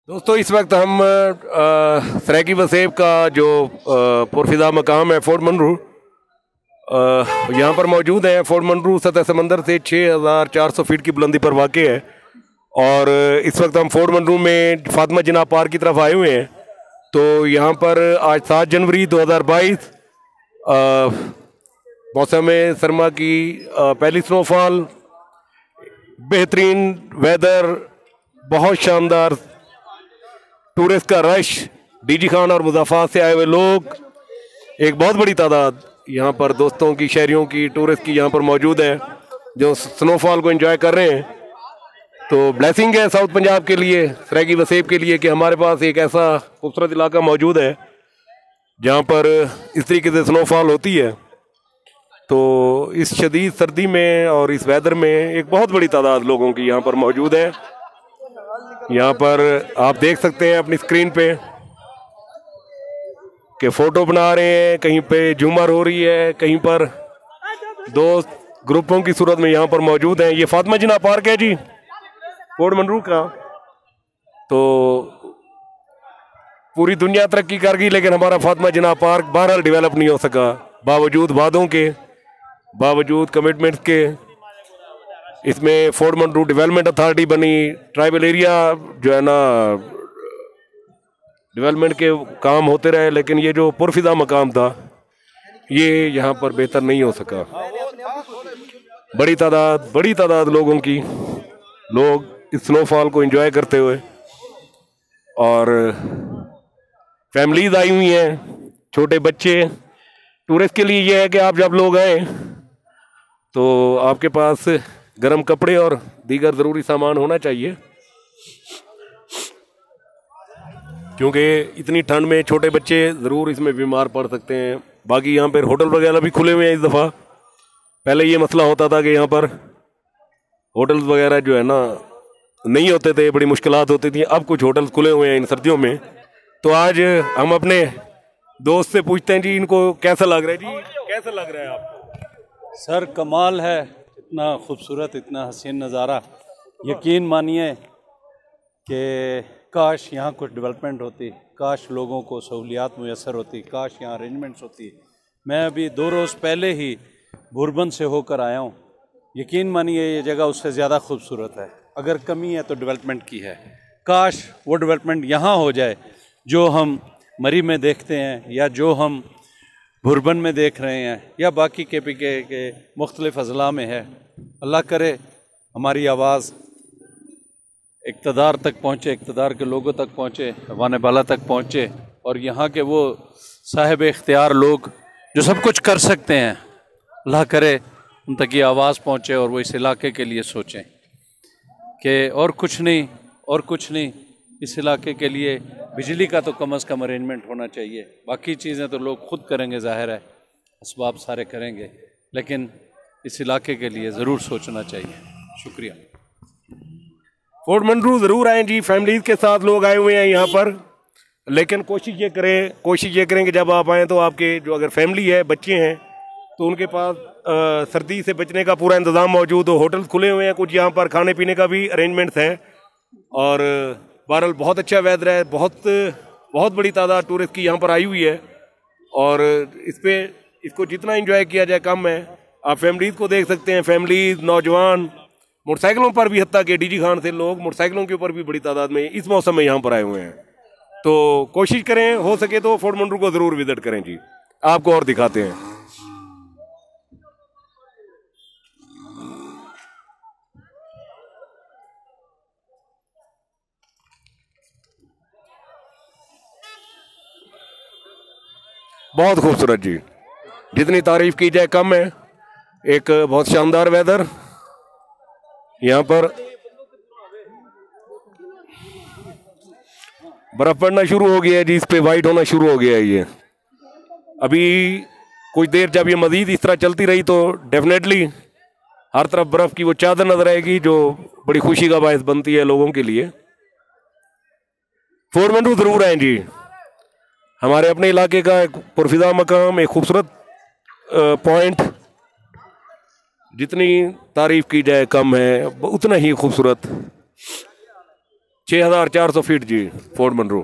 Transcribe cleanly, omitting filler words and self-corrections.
दोस्तों इस वक्त हम सराकी वसेब का जो पुरफिदा मकाम है फोर्ट मंडरू यहाँ पर मौजूद है। फोर्ट मंडरू सतह समंदर से 6400 फीट की बुलंदी पर वाक़ है और इस वक्त हम फोर्ट मंडरू में फातिमा जिन्ना पार्क की तरफ आए हुए हैं। तो यहाँ पर आज 7 जनवरी 2022 मौसम सरमा की पहली स्नोफॉल, बेहतरीन वेदर, बहुत शानदार टूरिस्ट का रश, डीजी खान और मुज़ाफ़ात से आए हुए लोग, एक बहुत बड़ी तादाद यहाँ पर दोस्तों की, शहरियों की, टूरिस्ट की यहाँ पर मौजूद है जो स्नोफॉल को एंजॉय कर रहे हैं। तो ब्लेसिंग है साउथ पंजाब के लिए, सराकी वसेब के लिए कि हमारे पास एक ऐसा खूबसूरत इलाका मौजूद है जहाँ पर इस तरीके से स्नोफॉल होती है। तो इस शदीद सर्दी में और इस वेदर में एक बहुत बड़ी तादाद लोगों की यहाँ पर मौजूद है। यहाँ पर आप देख सकते हैं अपनी स्क्रीन पे कि फ़ोटो बना रहे हैं, कहीं पे झूमर हो रही है, कहीं पर दोस्त ग्रुपों की सूरत में यहाँ पर मौजूद हैं। ये फातिमा जिन्ना पार्क है जी फोर्ट मंडरू का। तो पूरी दुनिया तरक्की कर गई लेकिन हमारा फातिमा जिन्ना पार्क बहरहाल डेवलप नहीं हो सका, बावजूद वादों के, बावजूद कमिटमेंट्स के। इसमें फोर्ट मंडरू डेवलपमेंट अथॉरिटी बनी, ट्राइबल एरिया जो है ना डेवलपमेंट के काम होते रहे, लेकिन ये जो पुरफिदा मकाम था ये यहाँ पर बेहतर नहीं हो सका। बड़ी तादाद लोगों की, लोग इस स्नोफॉल को एंजॉय करते हुए, और फैमिलीज आई हुई हैं, छोटे बच्चे। टूरिस्ट के लिए ये है कि आप जब लोग आए तो आपके पास गर्म कपड़े और दीगर ज़रूरी सामान होना चाहिए, क्योंकि इतनी ठंड में छोटे बच्चे ज़रूर इसमें बीमार पड़ सकते हैं। बाकी यहाँ पर होटल वगैरह भी खुले हुए हैं इस दफ़ा। पहले ये मसला होता था कि यहाँ पर होटल्स वगैरह जो है ना नहीं होते थे, बड़ी मुश्किलात होती थी। अब कुछ होटल्स खुले हुए हैं इन सर्दियों में। तो आज हम अपने दोस्त से पूछते हैं जी इनको कैसा लग रहा है। जी कैसा लग रहा है आपको? सर कमाल है, इतना खूबसूरत, इतना हसीन नज़ारा। यकीन मानिए कि काश यहाँ कुछ डेवलपमेंट होती, काश लोगों को सहूलियात मुयसर होती, काश यहाँ अरेंजमेंट्स होती। मैं अभी 2 रोज़ पहले ही बुरबन से होकर आया हूँ। यकीन मानिए ये जगह उससे ज़्यादा खूबसूरत है। अगर कमी है तो डेवलपमेंट की है। काश वो डेवलपमेंट यहाँ हो जाए जो हम मरी में देखते हैं, या जो हम बुरबन में देख रहे हैं, या बाकी KPK के मुख्तलिफ अज़ला में है। अल्लाह करे हमारी आवाज़ इक़्तिदार तक पहुँचे, इक़्तिदार के लोगों तक पहुँचे, वाने बाला तक पहुँचे, और यहाँ के वो साहिब इख्तियार लोग जो सब कुछ कर सकते हैं, अल्लाह करे उन तक ये आवाज़ पहुँचे और वो इस इलाके के लिए सोचें कि और कुछ नहीं, इस इलाके के लिए बिजली का तो कम से कम अरेंजमेंट होना चाहिए। बाकी चीज़ें तो लोग खुद करेंगे, ज़ाहिर है असबाब सारे करेंगे, लेकिन इस इलाके के लिए ज़रूर सोचना चाहिए। शुक्रिया। फोर्ट मंडरू ज़रूर आएँ जी, फैमिलीज़ के साथ लोग आए हुए हैं यहाँ पर। लेकिन कोशिश ये करें कि जब आप आएँ तो आपके जो अगर फैमिली है, बच्चे हैं, तो उनके पास सर्दी से बचने का पूरा इंतज़ाम मौजूद हो। होटल्स खुले हुए हैं, कुछ यहाँ पर खाने पीने का भी अरेंजमेंट्स है, और बहरहाल बहुत अच्छा वेदर है। बहुत बड़ी तादाद टूरिस्ट की यहाँ पर आई हुई है, और इसको जितना एंजॉय किया जाए कम है। आप फैमिलीज़ को देख सकते हैं, फैमिलीज़, नौजवान, मोटरसाइकिलों पर भी, हत्ता के डीजी खान से लोग मोटरसाइकिलों के ऊपर भी बड़ी तादाद में इस मौसम में यहाँ पर आए हुए हैं। तो कोशिश करें हो सके तो फोर्ट मंडरू को ज़रूर विजिट करें जी। आपको और दिखाते हैं। बहुत खूबसूरत जी, जितनी तारीफ की जाए कम है। एक बहुत शानदार वेदर यहाँ पर। बर्फ पड़ना शुरू हो गया है जी, इस पे वाइट होना शुरू हो गया है ये। अभी कुछ देर जब ये मजीद इस तरह चलती रही तो डेफिनेटली हर तरफ बर्फ की वो चादर नजर आएगी, जो बड़ी खुशी का बायस बनती है लोगों के लिए। फोर्ट मंडरू जरूर आए जी, हमारे अपने इलाके का एक पुरफिदा मकाम, एक खूबसूरत पॉइंट। जितनी तारीफ की जाए कम है, उतना ही खूबसूरत। 6400 फीट जी फोर्ट मनरो।